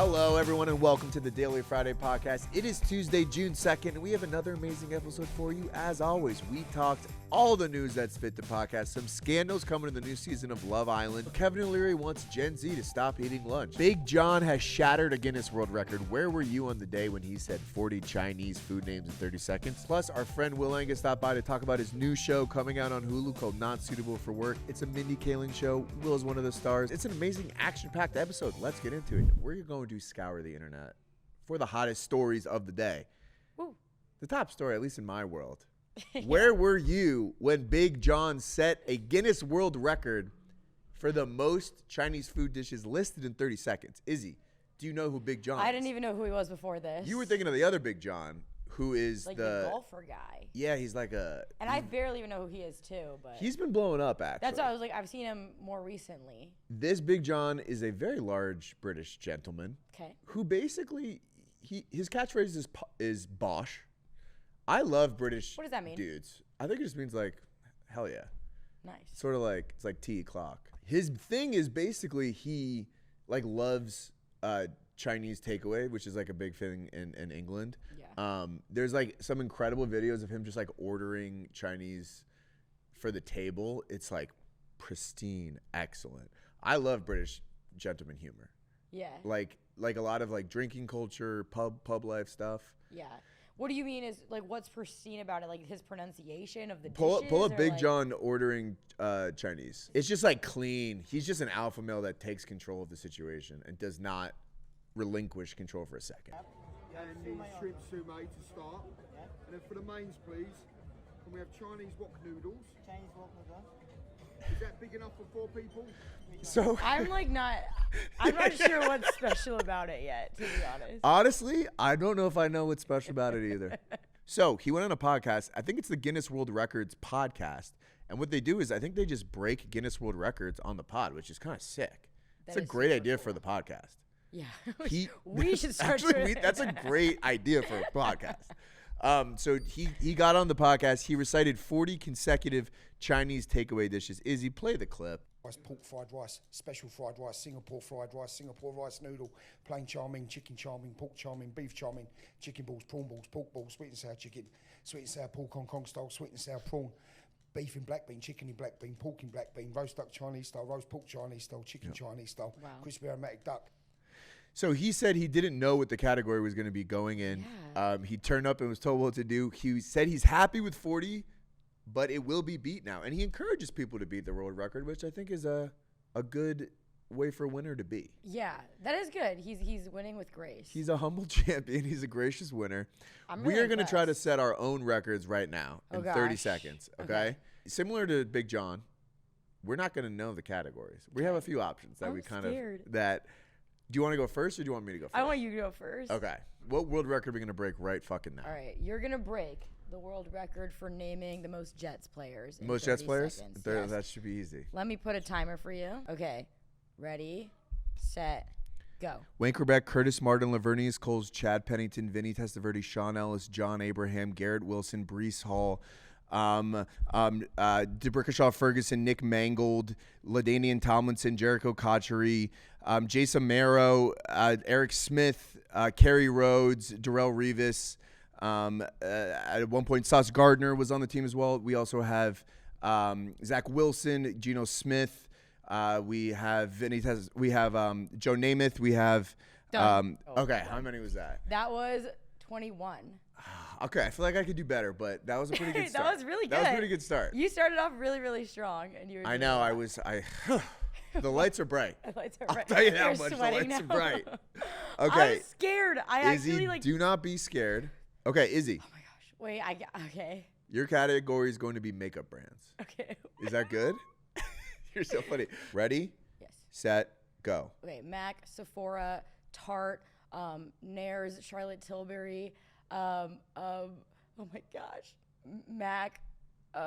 Hello, everyone, and welcome to the Daily Friday podcast. It is Tuesday, June 2nd, and we have another amazing episode for you. As always, we talked all the news that's fit the podcast, some scandals coming in the new season of Love Island. Kevin O'Leary wants Gen Z to stop eating lunch. Big John has shattered a Guinness World Record. Where were you on the day when he said 40 Chinese food names in 30 seconds? Plus, our friend Will Angus stopped by to talk about his new show coming out on Hulu called Not Suitable for Work. It's a Mindy Kaling show. Will is one of the stars. It's an amazing action-packed episode. Let's get into it. We're going to scour the internet for the hottest stories of the day. Woo. The top story, at least in my world. Yeah. Where were you when Big John set a Guinness World Record for the most Chinese food dishes listed in 30 seconds? Izzy, do you know who Big John is? I didn't even know who he was before this. You were thinking of the other Big John, who is like the golfer guy. Yeah, he's like a... And I barely even know who he is too, but... He's been blowing up, actually. That's why I was like, I've seen him more recently. This Big John is a very large British gentleman. Okay. Who basically... his catchphrase is Bosh. I love British What does that mean? dudes. I think it just means like, hell yeah. Nice. Sort of like, it's like tea clock. His thing is basically he like loves Chinese takeaway, which is like a big thing in England. Yeah. There's like some incredible videos of him just like ordering Chinese for the table. It's like pristine, excellent. I love British gentleman humor. Yeah. Like a lot of like drinking culture, pub life stuff. Yeah. What do you mean is like what's pristine about it? Like his pronunciation of the Pull dishes? up Big like... John ordering Chinese. It's just like clean. He's just an alpha male that takes control of the situation and does not relinquish control for a second. And the shrimp sume to start. And then for the mains, please, can we have Chinese wok noodles? Chinese wok noodles. Is that big enough for 4 people? So I'm not sure what's special about it yet, to be honest. Honestly, I don't know if I know what's special about it either. So he went on a podcast. I think it's the Guinness World Records podcast. And what they do is I think they just break Guinness World Records on the pod, which is kind of sick. It's a great idea for the podcast. Yeah. we should start doing it. That's a great idea for a podcast. So he got on the podcast. He recited 40 consecutive Chinese takeaway dishes. Izzy, play the clip. Pork fried rice, special fried rice, Singapore fried rice, Singapore rice noodle, plain chow mein, chicken chow mein, pork chow mein, beef chow mein, chicken balls, prawn balls, pork balls, sweet and sour chicken, sweet and sour pork Hong Kong style, sweet and sour prawn, beef in black bean, chicken in black bean, pork in black bean, roast duck Chinese style, roast pork Chinese style, chicken Chinese style, Wow. crispy aromatic duck. So he said he didn't know what the category was going to be going in. Yeah. He turned up and was told what to do. He said he's happy with 40, but it will be beat now. And he encourages people to beat the world record, which I think is a good way for a winner to be. Yeah, that is good. He's winning with grace. He's a humble champion. He's a gracious winner. I'm We really are going to try to impressed. set our own records right now in 30 gosh. seconds, okay? Okay. Similar to Big John, we're not going to know the categories. We have a few options that I'm we kind scared. of that. Do you want to go first or do you want me to go first? I want you to go first. Okay. What world record are we going to break right fucking now? All right, you're gonna break the world record for naming the most Jets players. In Most 30 Jets players? seconds. There- Yes. That should be easy. Let me put a timer for you. Okay, ready, set, go. Wayne Quebec, Curtis Martin, Lavernius Coles, Chad Pennington, Vinny Testaverde, Sean Ellis, John Abraham, Garrett Wilson, Breece Hall, DeBrickashaw Ferguson, Nick Mangold, LaDainian Tomlinson, Jericho Cotchery, Jason Marrow, Eric Smith, Kerry Rhodes, Darrell Revis. At one point, Sauce Gardner was on the team as well. We also have Zach Wilson, Geno Smith. We have Joe Namath. We have okay. How many was that? That was 21. Okay, I feel like I could do better, but that was a pretty good start. That was really good. That was a pretty good start. You started off really, really strong, and you were. I doing know. well. The lights are bright. The lights are I'll bright. tell you that You're much. The sweating lights are now. bright. Okay. I'm scared. I Izzy, actually like. do not be scared. Okay, Izzy, Oh my gosh. Wait. Okay. your category is going to be makeup brands. Okay. Is that good? You're so funny. Ready, Yes. set, go. Okay. Mac, Sephora, Tarte, Nares, Charlotte Tilbury. Oh my gosh. Mac. You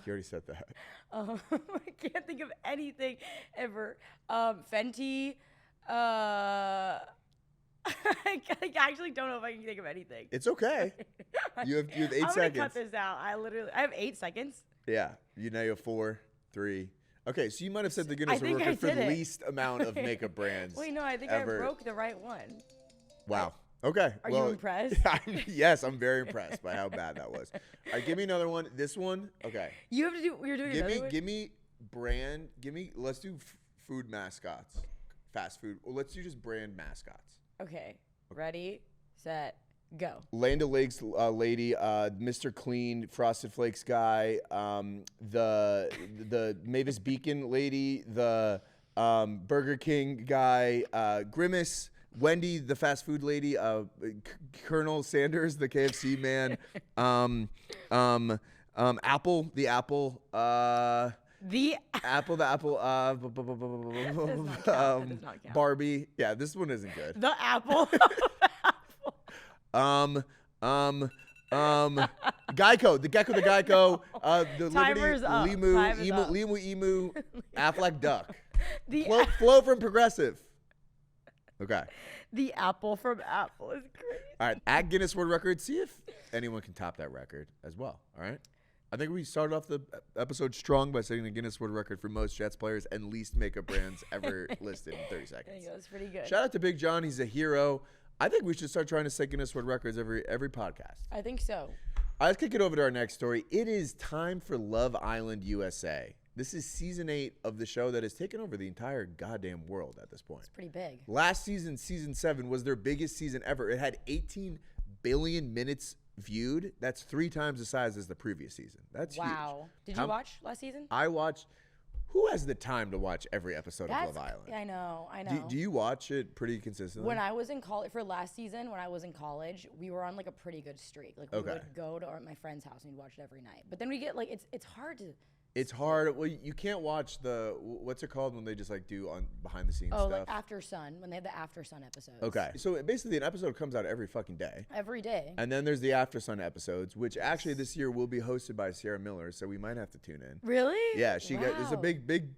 already said that. I can't think of anything ever. Fenty. I actually don't know if I can think of anything. It's okay. You have 8 I'm seconds. gonna cut this out. I have 8 seconds. Yeah. You have 4, 3. Okay, so you might have said the Guinness World think I Record for did it. least amount of makeup brands. Wait, no, I think ever. I broke the right one. Wow. Okay. Are you impressed? Yes, I'm very impressed by how bad that was. All right, give me another one. This one. Okay. You have to do. You're doing another one. Give me brand. Let's do food mascots. Fast food. Well, let's do just brand mascots. Okay. Ready, set, go. Land O'Lakes lady, Mr. Clean, Frosted Flakes guy, the Mavis Beacon lady, the Burger King guy, Grimace, Wendy, the fast food lady, Colonel Sanders, the KFC man, Apple, the Apple, The Apple, Does not count. Barbie. Yeah, this one isn't good. the apple. Geico, the Gecko, the Geico, the Timer's Liberty, up. Limu, Time is up. Emu, Aflac Duck. the Flow from Progressive. Okay. the apple from Apple is crazy. All right. At Guinness World Record, see if anyone can top that record as well. All right. I think we started off the episode strong by setting the Guinness World Record for most Jets players and least makeup brands ever listed in 30 There you seconds. go. That's pretty good. Shout out to Big John. He's a hero. I think we should start trying to set Guinness World Records every podcast. I think so. All right, let's kick it over to our next story. It is time for Love Island USA. This is season 8 of the show that has taken over the entire goddamn world at this point. It's pretty big. Last season, season 7, was their biggest season ever. It had 18 billion minutes viewed. That's 3 times the size as the previous season. That's Wow. huge. Did you watch last season? I watched. Who has the time to watch every episode of Love Island? I know. I know. Do you watch it pretty consistently? When I was in college, for last season, when I was in college, we were on like a pretty good streak. Like we Okay. would go to my friend's house and we'd watch it every night. But then we get like it's hard to. It's hard. Well, you can't watch what's it called when they just like do on behind the scenes Oh, stuff? like After Sun, when they have the After Sun episodes. Okay. So basically, an episode comes out every fucking day. Every day. And then there's the After Sun episodes, which actually this year will be hosted by Sierra Miller, so we might have to tune in. Really? Yeah, she got it's a Wow.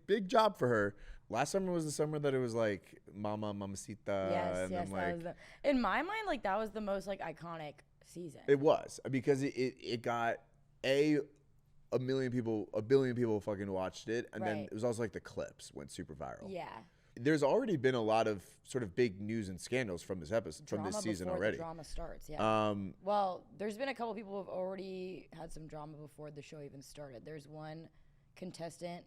big job for her. Last summer was the summer that it was like Mama Mamacita. Yes, and yes, then that was in my mind, like that was the most like iconic season. it was because it got a billion people fucking watched it, and then Right. it was also like the clips went super viral. Yeah. There's already been a lot of sort of big news and scandals from this episode from this Drama season before already. The drama starts. Yeah. Um, Well, there's been a couple people who have already had some drama before the show even started. There's one contestant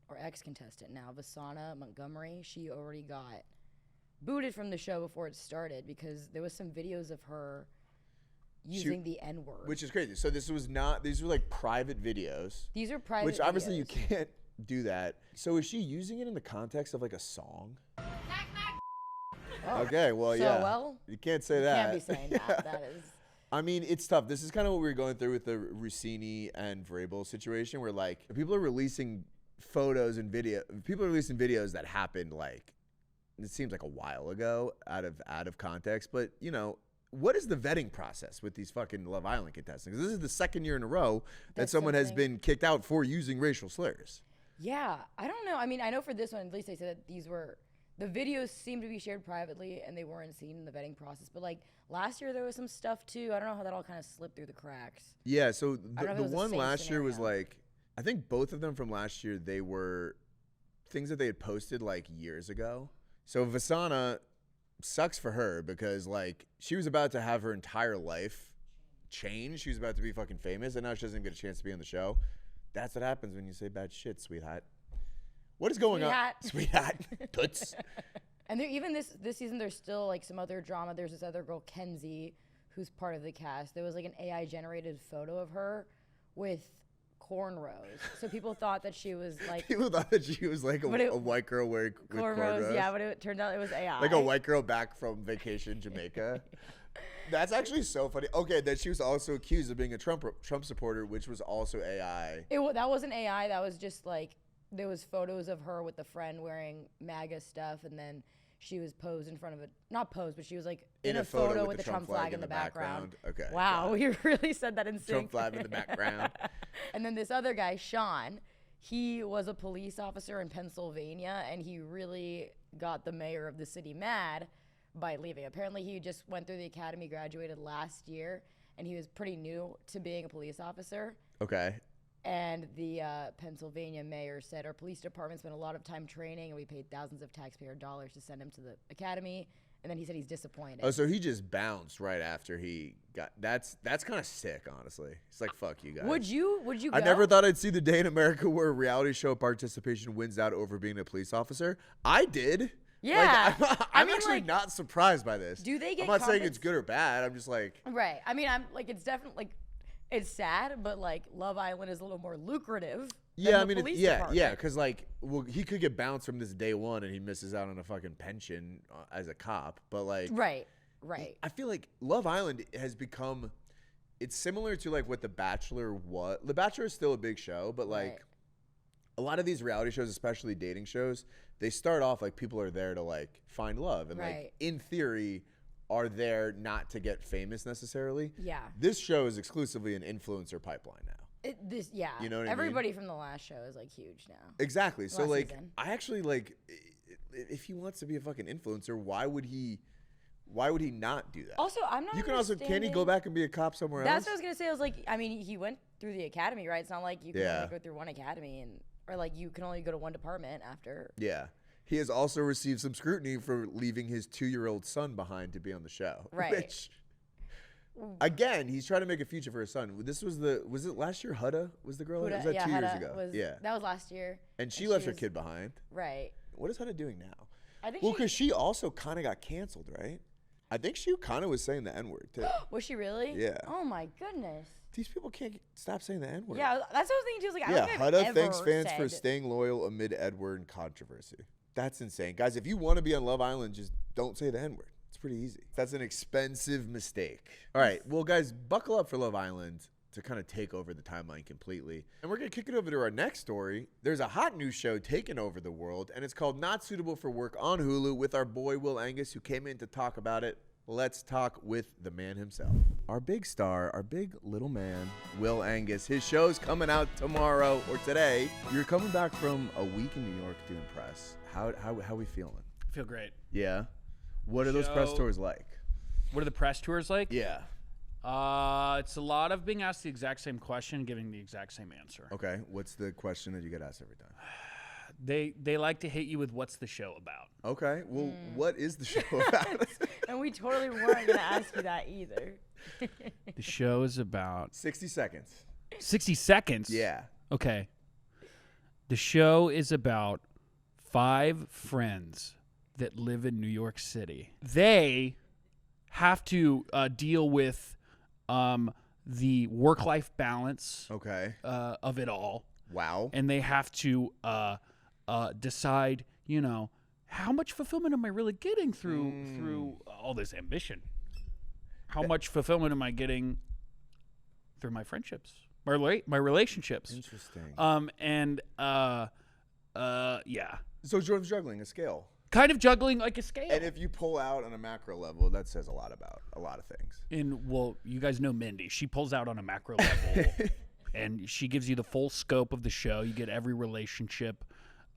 or ex-contestant now, Vasana Montgomery. She already got booted from the show before it started because there was some videos of her using the N-word. which is crazy. So these were like private videos. These are private Which obviously you videos. can't do that. So is she using it in the context of like a song? Okay, well, So, yeah. well, you can't say You that. can't be saying that. That is. I mean, it's tough. This is kind of what we were going through with the Rossini and Vrabel situation, where like people are releasing photos and video. People are releasing videos that happened like it seems like a while ago, out of context. But you know, what is the vetting process with these fucking Love Island contestants? 'Cause this is the second year in a row that That's someone has something- been kicked out for using racial slurs. Yeah, I don't know. I mean, I know for this one, at least they said that the videos seemed to be shared privately and they weren't seen in the vetting process. But like last year, there was some stuff too. I don't know how that all kind of slipped through the cracks. Yeah, so I don't know if the it was the one same last year was scenario. like, I think both of them from last year, they were things that they had posted like years ago. So Vasana sucks for her because like she was about to have her entire life change. She was about to be fucking famous, and now she doesn't get a chance to be on the show. That's what happens when you say bad shit, sweetheart. What is going on? Sweetheart. Toots. And there, even this season, there's still like some other drama. There's this other girl, Kenzie, who's part of the cast. There was like an AI generated photo of her with cornrows. So people thought that she was like People thought that she was like a white girl wearing with cornrows. Yeah, but it turned out it was AI. Like a white girl back from vacation Jamaica. That's actually so funny. Okay, then she was also accused of being a Trump supporter, which was also AI. That wasn't AI. That was just like there was photos of her with a friend wearing MAGA stuff, and then she was posed in front of not posed, but she was like in a photo with the Trump flag in the background. Okay. Wow, you really said that in sync. Trump flag in the background. And then this other guy, Sean, he was a police officer in Pennsylvania, and he really got the mayor of the city mad by leaving. Apparently, he just went through the academy, graduated last year, and he was pretty new to being a police officer. Okay. And the Pennsylvania mayor said, our police department spent a lot of time training, and we paid thousands of taxpayer dollars to send him to the academy. And then he said he's disappointed. Oh, so he just bounced right after he got. That's kind of sick, honestly. He's like, "Fuck you guys." Would you go? I never thought I'd see the day in America where reality show participation wins out over being a police officer. I did. Yeah. Like, I I'm mean, actually like, not surprised by this. do they get I'm not saying it's good or bad. I'm just like. Right. I mean, I'm like, it's definitely like, it's sad, but like Love Island is a little more lucrative. Yeah, I than the mean, police yeah, department. because like, well, he could get bounced from this day one, and he misses out on a fucking pension as a cop. But like, Right. I feel like Love Island has become. It's similar to like what The Bachelor was. The Bachelor is still a big show, but like, Right. a lot of these reality shows, especially dating shows, they start off like people are there to like find love, and like Right. in theory, are there not to get famous necessarily. Yeah. This show is exclusively an influencer pipeline now. Yeah. You know what I mean? Everybody from the last show is like huge now. Exactly. So Last like, season. I actually like, if he wants to be a fucking influencer, why would he not do that? Also, I'm not. You can also, can he go understanding- back and be a cop somewhere That's else? what I was gonna say. I was like, I mean, he went through the academy, right? It's not like you can Yeah. only go through one academy, or like you can only go to one department after. Yeah. He has also received some scrutiny for leaving his 2-year-old son behind to be on the show. Right. Which, again, he's trying to make a future for his son. Was it last year? Hudda was the girl? Or was that 2 years Hannah ago? Yeah. That was last year. And she left her was- kid behind. Right. What is Hudda doing now? I think Well, because she also kind of got canceled, right? I think she kind of was saying the N-word, too. was she really? Yeah. Oh my goodness. These people can't stop saying the N-word. Yeah, that's what I was thinking too. I was like, I Yeah, don't think I've Hudda thanks ever fans for said- staying loyal amid Edward controversy. That's insane. Guys, if you want to be on Love Island, just don't say the N-word. It's pretty easy. That's an expensive mistake. All right, well, guys, buckle up for Love Island to kind of take over the timeline completely. And we're going to kick it over to our next story. There's a hot new show taking over the world, and it's called Not Suitable for Work on Hulu with our boy Will Angus, who came in to talk about it. Let's talk with the man himself. Our big star, our big little man, Will Angus. His show's coming out tomorrow or today. You're coming back from a week in New York doing press. How we feeling? I feel great. Yeah. What are those press Show- tours like? What are the press tours like? Yeah. It's a lot of being asked the exact same question, giving the exact same answer. Okay. What's the question that you get asked every time? They like to hit you with what's the show about. Okay. Well, what is the show about? And we totally weren't gonna ask you that either. The show is about 60 seconds. 60 seconds. Yeah. Okay. The show is about 5 friends that live in New York City. They have to deal with the work-life balance Okay. of it all. Wow. And they have to decide, how much fulfillment am I really getting through all this ambition? How much fulfillment am I getting through my friendships, my relationships? Interesting. Yeah, So Jordan's juggling a scale. kind of juggling like a scale. And if you pull out on a macro level, that says a lot about a lot of things. Well, you guys know Mindy. She pulls out on a macro level, and she gives you the full scope of the show. You get every relationship.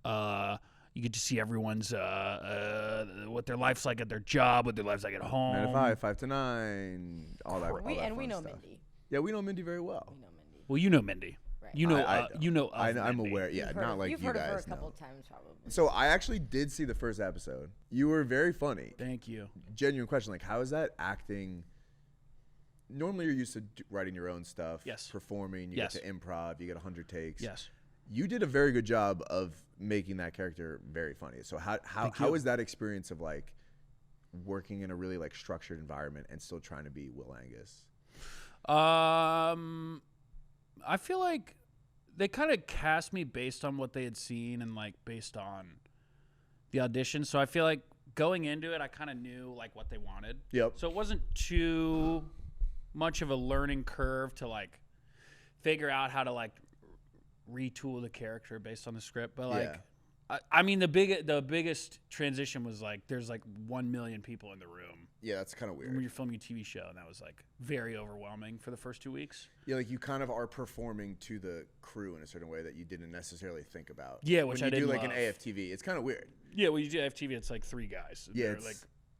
You get to see everyone's what their life's like at their job, what their life's like at home. 9 to 5, 5 to 9, all that. We fun know stuff. Mindy. Yeah, we know Mindy very well. We know Mindy. Well, you know Mindy. Right. You know, I don't. you know. Of I'm Mindy. aware. Yeah, You've heard not of- like you've you heard of her guys a couple know. of times probably. So I actually did see the first episode. You were very funny. Thank you. Genuine question, like how is that acting? Normally you're used to writing your own stuff, Yes. performing, you Yes. get to improv, you get 100 takes. Yes. You did a very good job of making that character very funny. So how is that experience of like working in a really like structured environment and still trying to be Will Angus? I feel like they kind of cast me based on what they had seen and like based on the audition. So I feel like going into it, I kind of knew like what they wanted. Yep. So it wasn't too much of a learning curve to like figure out how to like retool the character based on the script. But like, I mean, the biggest transition was like there's like 1 million people in the room Yeah, that's kind of when weird. you're filming a TV show, and that was like very overwhelming for the first 2 weeks. Yeah, like you kind of are performing to the crew in a certain way that you didn't necessarily think about. Yeah, which when I you do didn't like love. an AFTV, it's kind of weird. Yeah, well, you do FTV. It's like 3 guys. Yeah, They're, it's, like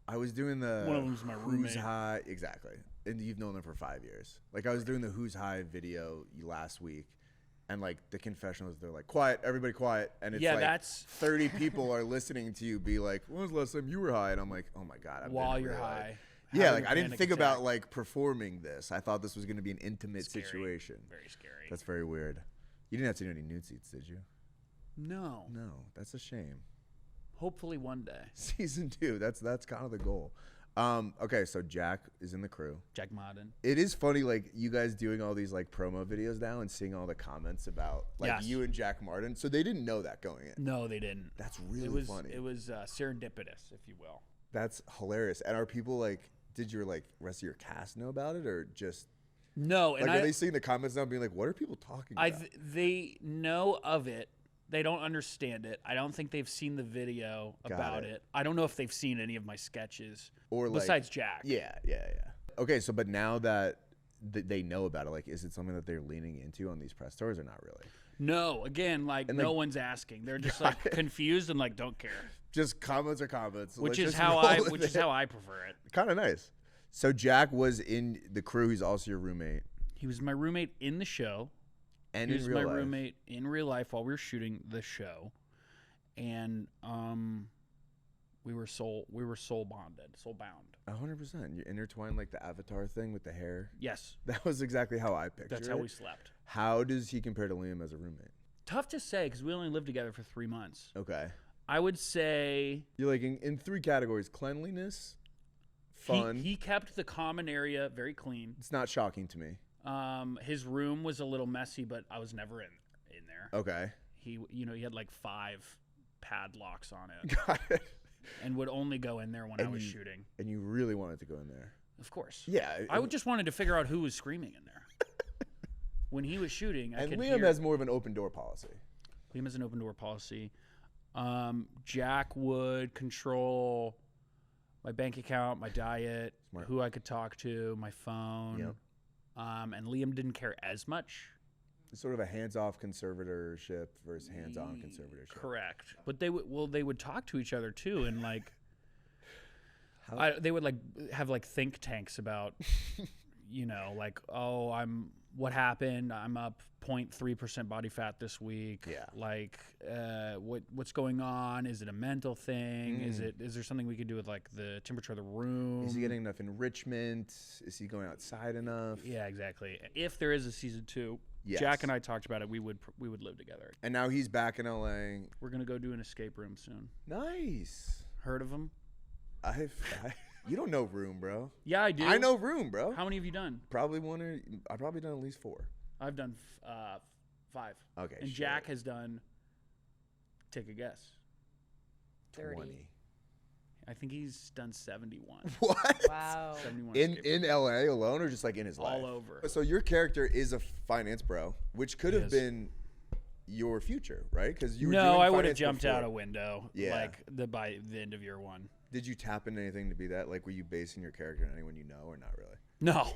I was doing the one of them's my Who's roommate. High, exactly, and you've known them for 5 years. Like I was doing the Who's High video last week, And like the confessionals, they're like, quiet, everybody quiet. And it's Yeah, like that's 30 people are listening to you be like, when was the last time you were high? And I'm like, oh my God. while you're high. Yeah, having like a I didn't panic think attack. about like performing this. I thought this was going to be an intimate Scary. situation. Very scary. That's very weird. You didn't have to do any nude seats, did you? No. No, that's a shame. Hopefully one day. Season 2, that's kind of the goal. Okay, so Jack is in the crew. Jack Martin. It is funny, like you guys doing all these like promo videos now and seeing all the comments about like Yes. you and Jack Martin. So they didn't know that going in. No, they didn't. That's really funny. It was serendipitous, if you will. That's hilarious. And are people like, did your like rest of your cast know about it, or just No, like and are they seeing the comments now being like, what are people talking about? they know of it. They don't understand it. I don't think they've seen the video about it. I don't know if they've seen any of my sketches Or like, besides Jack. Yeah. Okay, so but now that they know about it, like, is it something that they're leaning into on these press tours or not really? No, again, like And, no like- one's asking. They're just like confused and like don't care. Just comments are comments. Which Let's is just how roll I with which is it. how I prefer it. Kind of nice. So Jack was in the crew. He's also your roommate. He was my roommate in the show. And He in was real my life. roommate in real life while we were shooting the show. And we were soul bound. 100%. You intertwine like the Avatar thing with the hair. Yes. That was exactly how I pictured That's it. how we slept. How does he compare to Liam as a roommate? Tough to say because we only lived together for 3 months. Okay. I would say You're like in 3 categories: cleanliness, fun. he kept the common area very clean. It's not shocking to me. His room was a little messy, but I was never in there. Okay. He had like 5 padlocks on it Got it. and would only go in there when I And was you- shooting. And you really wanted to go in there. Of course. Yeah. I would just wanted to figure out who was screaming in there. When he was shooting, I And could Liam hear. has more of an open door policy. Liam has an open door policy. Jack would control my bank account, my diet, Smart. who I could talk to, my phone. Yep. And Liam didn't care as much. It's sort of a hands-off conservatorship versus hands-on conservatorship. Correct. But they would talk to each other too, and like How- they would like have like think tanks about, like, oh, what happened? I'm up 0.3% body fat this week. Yeah. Like, what's going on? Is it a mental thing? Is there something we could do with like the temperature of the room? Is he getting enough enrichment? Is he going outside enough? Yeah, exactly. If there is a season 2, Yes. Jack and I talked about it. We would live together. And now he's back in LA. We're gonna go do an escape room soon. Nice. Heard of them? You don't know Room, bro. Yeah, I do. I know Room, bro. How many have you done? I've probably done at least 4. I've done 5. Okay. And shit. Jack has done. Take a guess. 30. 20. I think he's done 71. What? Wow. 71 In escape LA alone, or just like in his rooms. life? All over. So your character is a finance bro, which could He have is. been your future, right? Because you were No, doing I would have finance jumped before. out a window. Yeah. Like by the end of year 1. Did you tap into anything to be that? Like, were you basing your character on anyone you know, or not really? No.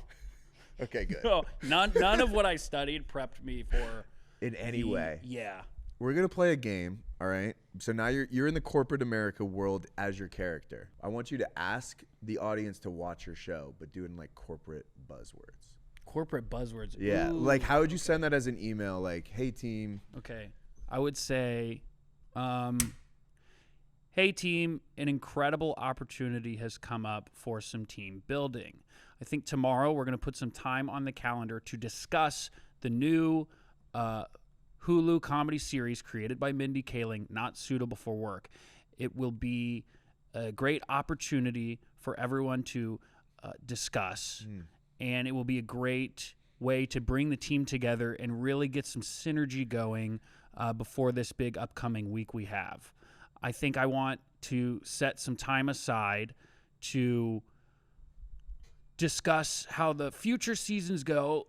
Okay, good. No. None of what I studied prepped me for. In any the- way. Yeah. We're gonna play a game, all right? So now you're in the corporate America world as your character. I want you to ask the audience to watch your show, but do it in like corporate buzzwords. Corporate buzzwords. Yeah. Ooh. Like, how would you send that as an email? Like, hey team. Okay. I would say, hey team, an incredible opportunity has come up for some team building. I think tomorrow we're going to put some time on the calendar to discuss the new Hulu comedy series created by Mindy Kaling, Not Suitable for Work. It will be a great opportunity for everyone to discuss, and it will be a great way to bring the team together and really get some synergy going before this big upcoming week we have. I think I want to set some time aside to discuss how the future seasons go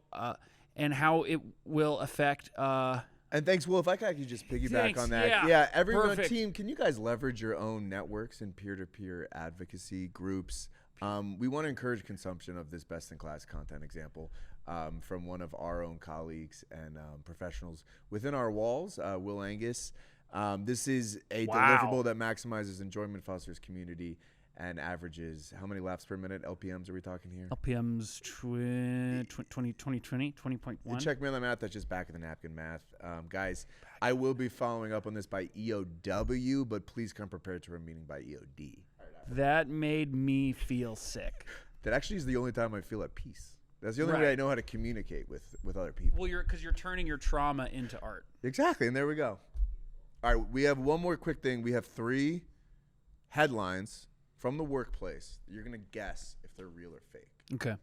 and how it will affect And thanks, Will. If I could just piggyback Thanks, on that. yeah, everyone perfect. team, can you guys leverage your own networks and peer-to-peer advocacy groups? We want to encourage consumption of this best-in-class content example from one of our own colleagues and professionals within our walls, Will Angus. This is a deliverable that maximizes enjoyment, fosters community, and averages how many laps per minute? LPMs are we talking here? LPMs 20.1. Check me on the math. That's just back of the napkin math. Guys, I will be following up on this by EOW, but please come prepared to a meeting by EOD. That made me feel sick. That actually is the only time I feel at peace. That's the only way I know how to communicate with other people. Well, because you're turning your trauma into art. Exactly, and there we go. All right, we have one more quick thing. We have 3 headlines from the workplace. You're going to guess if they're real or fake. Okay.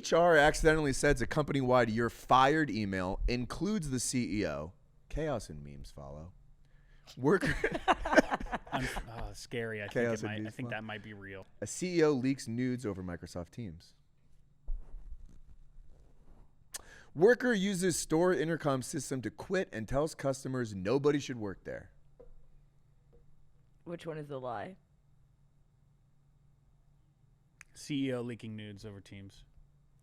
HR accidentally sends a company-wide "you're fired" email, includes the CEO. Chaos and memes follow. Worker. Scary. I think that might be real. A CEO leaks nudes over Microsoft Teams. Worker uses store intercom system to quit and tells customers nobody should work there. Which one is the lie? CEO leaking nudes over Teams.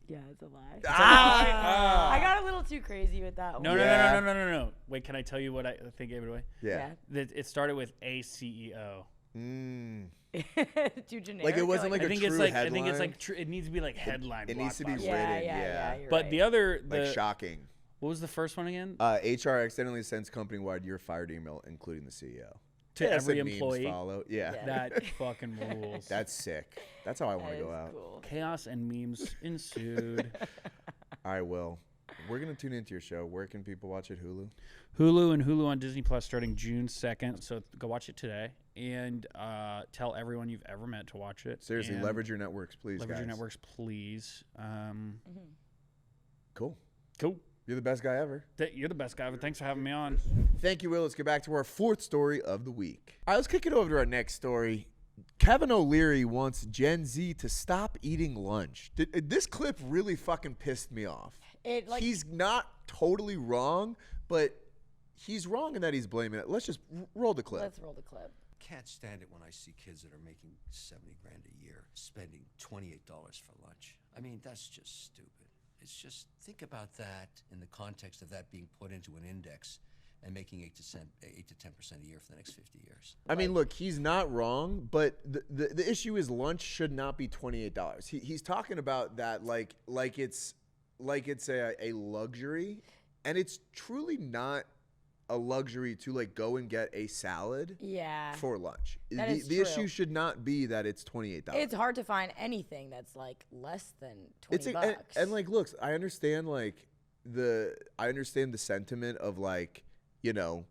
Yeah, it's a lie. I got a little too crazy with that one. No. Wait, can I tell you what I think gave it away? Yeah. It started with a CEO. Too generic. Like it wasn't like I a think true it's like headline. I think it's like it needs to be like headline. It needs to be written. blockbuster. Yeah. You're But right. the other Like shocking. What was the first one again? HR accidentally sends company-wide "you're fired" email, including the CEO. To every Memes employee. follow. Yeah. That fucking rules. That's sick. That's how I want to go out. Cool. Chaos and memes ensued. All right, Will. We're going to tune into your show. Where can people watch it? Hulu? Hulu and Hulu on Disney Plus starting June 2nd. So go watch it today and tell everyone you've ever met to watch it. Seriously, And leverage your networks, please, Leverage your guys. networks, please. Cool. Cool. You're the best guy ever. You're the best guy, but thanks for having me on. Thank you, Will. Let's get back to our 4th story of the week. All right, let's kick it over to our next story. Kevin O'Leary wants Gen Z to stop eating lunch. This clip really fucking pissed me off. He's not totally wrong, but he's wrong in that he's blaming it. Let's just roll the clip. Let's roll the clip. Can't stand it when I see kids that are making 70 grand a year spending $28 for lunch. I mean, that's just stupid. It's just, think about that in the context of that being put into an index and making 8 to 10% a year for the next 50 years. I mean, look, he's not wrong, but the issue is lunch should not be $28. He's talking about that like it's a luxury, and it's truly not a luxury to like go and get a salad for lunch. The issue should not be that it's $28. It's hard to find anything that's like less than $20. And like, look, I understand the sentiment of like, you know,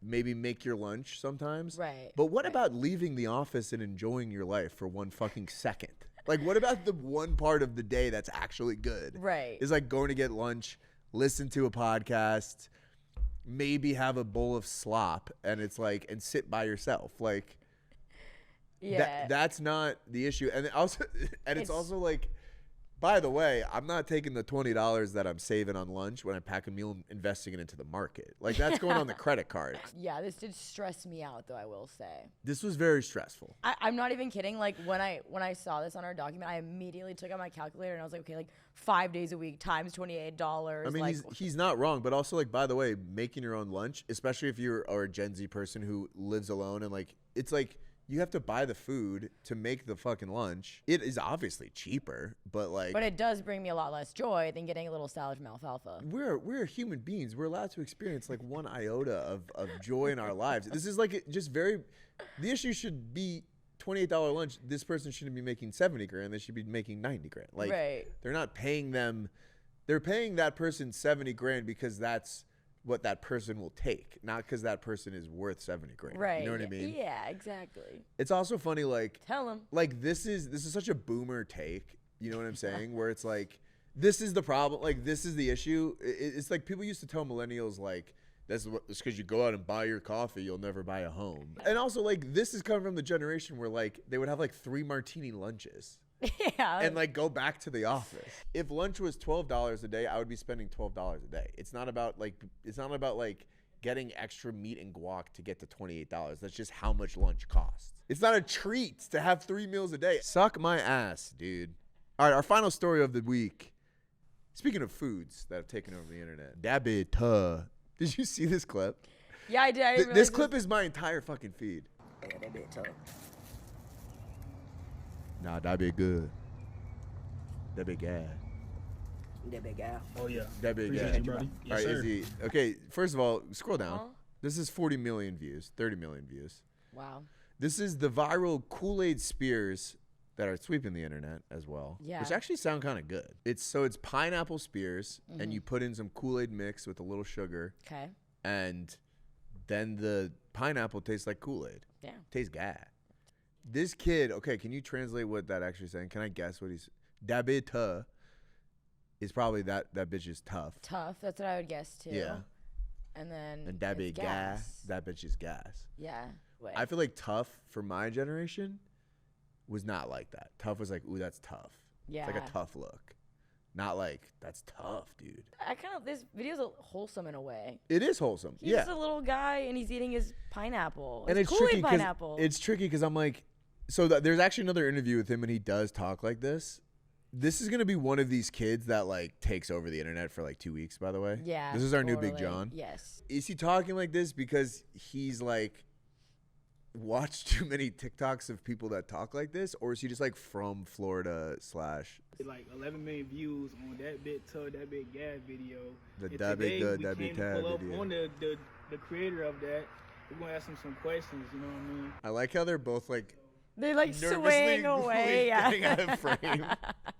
maybe make your lunch sometimes. Right. But what about leaving the office and enjoying your life for one fucking second? Like, what about the one part of the day that's actually good? Right. Is like going to get lunch, listen to a podcast, maybe have a bowl of slop, and it's like, and sit by yourself. Like, that's not the issue. And also, and it's also like, by the way, I'm not taking the $20 that I'm saving on lunch when I pack a meal and investing it into the market. Like, that's going on the credit card. Yeah, this did stress me out, though, I will say. This was very stressful. I'm not even kidding. Like, when I saw this on our document, I immediately took out my calculator and I was like, okay, like 5 days a week times $28. I mean, like, he's not wrong, but also, like, by the way, making your own lunch, especially if you're a Gen Z person who lives alone, and like, it's like, you have to buy the food to make the fucking lunch. It is obviously cheaper, but like... But it does bring me a lot less joy than getting a little salad from alfalfa. We're human beings. We're allowed to experience like one iota of joy in our lives. This is like just very... The issue should be $28 lunch. This person shouldn't be making 70 grand. They should be making 90 grand. Like, right. They're not paying them... They're paying that person 70 grand because that's what that person will take, not because that person is worth 70 grand. Right. You know what I mean? Yeah, exactly. It's also funny, like, tell them, like, this is such a boomer take. You know what I'm saying? Where it's like, this is the problem. Like, this is the issue. It's like people used to tell millennials, like, it's because you go out and buy your coffee, you'll never buy a home. And also, like, this is coming from the generation where, like, they would have like 3 martini lunches. Yeah. And like go back to the office. If lunch was $12 a day, I would be spending $12 a day. It's not about like getting extra meat and guac to get to $28. That's just how much lunch costs. It's not a treat to have 3 meals a day. Suck my ass, dude. All right, our final story of the week. Speaking of foods that have taken over the internet, Did you see this clip? Yeah, I did. I didn't This realize clip is my entire fucking feed. Yeah, that bit tough. Nah, that be good. That be gas. That big guy. Oh yeah. That be Appreciate gas. you, buddy. All Yes, right, sir. Izzy. Okay, first of all, scroll down. Uh-huh. This is 40 million views, 30 million views. Wow. This is the viral Kool Aid Spears that are sweeping the internet as well. Yeah. Which actually sound kind of good. It's pineapple spears, and you put in some Kool Aid mix with a little sugar, Okay. and then the pineapple tastes like Kool Aid. Yeah. Tastes gas. This kid, okay, can you translate what that actually saying? Can I guess what he's? Dabita is probably that bitch is tough. Tough. That's what I would guess too. Yeah. And then. And that it's big gas, that bitch is gas. Yeah. Wait. I feel like tough for my generation was not like that. Tough was like, ooh, that's tough. Yeah. It's like a tough look. Not like, that's tough, dude. This video's wholesome in a way. It is wholesome. He's yeah. just a little guy and he's eating his pineapple. And His it's Kool-Aid tricky pineapple. because it's tricky because I'm like, so there's actually another interview with him and he does talk like this. This is gonna be one of these kids that like takes over the internet for like 2 weeks. By the way, Yeah. This is our new Big totally. John. Yes. Is he talking like this because he's like watched too many TikToks of people that talk like this, or is he just like from Florida / Like 11 million views on that bit tug, that big gas video. The And that big today good, we that big came to tab pull up video? on the creator of that. We're gonna ask him some questions, you know what I mean? I like how they're both like They're like nervously swaying away. Yeah. getting out of frame.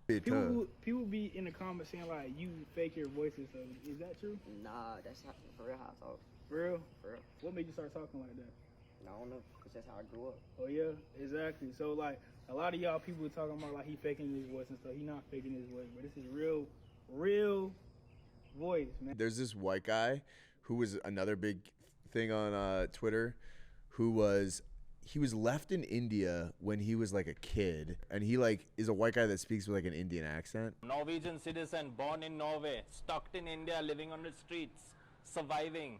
People be in the comments saying like you fake your voice and stuff. Is that true? Nah, that's not for real how I talk. For real? For real. What made you start talking like that? I don't know, cause that's how I grew up. Oh yeah, exactly. So like a lot of y'all people talking about like he faking his voice and stuff. He not faking his voice, but this is real voice, man. There's this white guy who was another big thing on Twitter, he was left in India when he was like a kid, and he like is a white guy that speaks with like an Indian accent. Norwegian citizen, born in Norway, stuck in India, living on the streets, surviving,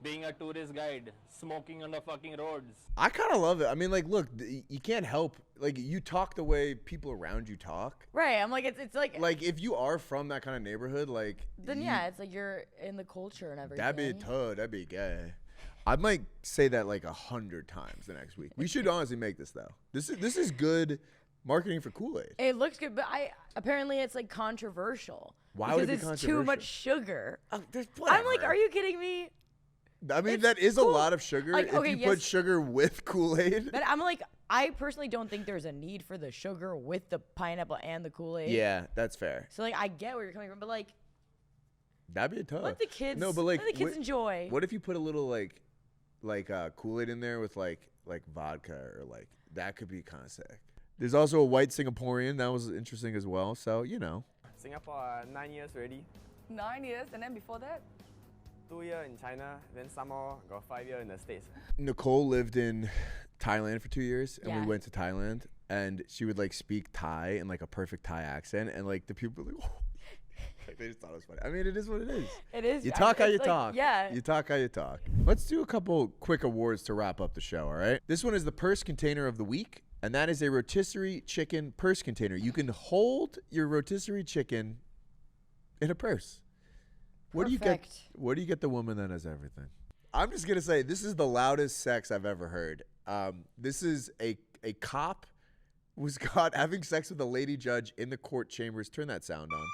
being a tourist guide, smoking on the fucking roads. I kind of love it. I mean, like, look, you can't help, like, you talk the way people around you talk. Right. I'm like, it's like. Like, if you are from that kind of neighborhood, like. Then yeah, it's like you're in the culture and everything. That'd be tough. That'd be gay. I might say that like 100 times the next week. We should honestly make this though. This is good marketing for Kool Aid. It looks good, but apparently it's like controversial. Why would it be because it's too much controversial? sugar. I'm like, Whatever. are you kidding me? I mean, it's that is cool. a lot of sugar. Like, if okay, you yes. put sugar with Kool Aid. But I'm like, I personally don't think there's a need for the sugar with the pineapple and the Kool-Aid. Yeah, that's fair. So like, I get where you're coming from, but like, That'd be tough. let the kids. No, but like, let the kids enjoy. What if you put a little like Kool Aid in there with like vodka or like that could be kind of sick. There's also a white Singaporean that was interesting as well. So Singapore 9 years already. 9 years, and then before that? 2 years in China, then some more got 5 years in the States. Nicole lived in Thailand for 2 years, and Yeah. we went to Thailand, and she would like speak Thai in like a perfect Thai accent, and like the people were like, oh. Like, they just thought it was funny. I mean, it is what it is. It is. You talk how you like, talk. Yeah. You talk how you talk. Let's do a couple quick awards to wrap up the show, all right? This one is the purse container of the week, and that is a rotisserie chicken purse container. You can hold your rotisserie chicken in a purse. What Perfect. do you get the woman that has everything? I'm just going to say this is the loudest sex I've ever heard. This is a cop was caught having sex with a lady judge in the court chambers. Turn that sound on.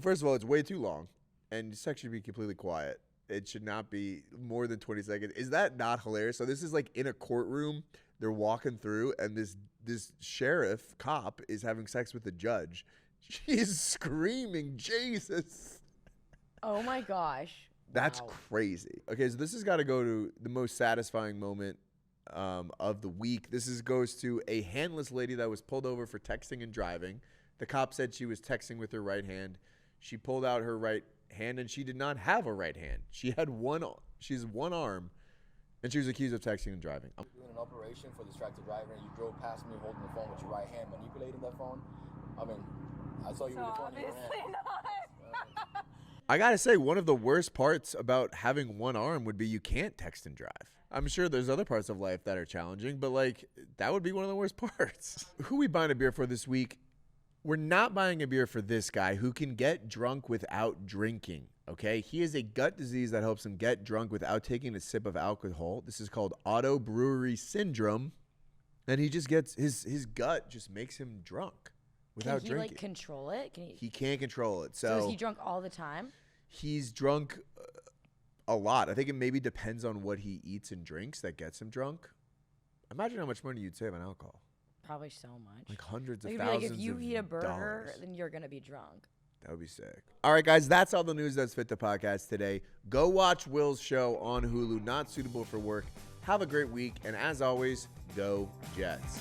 First of all, it's way too long, and sex should be completely quiet. It should not be more than 20 seconds. Is that not hilarious? So this is like in a courtroom. They're walking through, and this sheriff cop is having sex with the judge. She's screaming, Jesus. Oh my gosh. That's Wow. crazy. Okay, so this has got to go to the most satisfying moment of the week. Goes to a handless lady that was pulled over for texting and driving. The cop said she was texting with her right hand. She pulled out her right hand, and she did not have a right hand. She's one arm, and she was accused of texting and driving. Doing an operation for distracted driver, and you drove past me holding the phone with your right hand, manipulating that phone. I mean, I saw you with the phone in your hand. Not. I gotta say, one of the worst parts about having one arm would be you can't text and drive. I'm sure there's other parts of life that are challenging, but like that would be one of the worst parts. Who we buying a beer for this week? We're not buying a beer for this guy who can get drunk without drinking, okay? He has a gut disease that helps him get drunk without taking a sip of alcohol. This is called auto brewery syndrome, and he just gets his gut just makes him drunk without Can he drinking. like control it? He can't control it. So is he drunk all the time? He's drunk a lot. I think it maybe depends on what he eats and drinks that gets him drunk. Imagine how much money you'd save on alcohol. Probably so much. Like hundreds of Like, thousands if you of eat a burger, dollars. then you're gonna be drunk. That would be sick. All right, guys, that's all the news that's fit the podcast today. Go watch Will's show on Hulu, Not Suitable for Work. Have a great week, and as always, go Jets.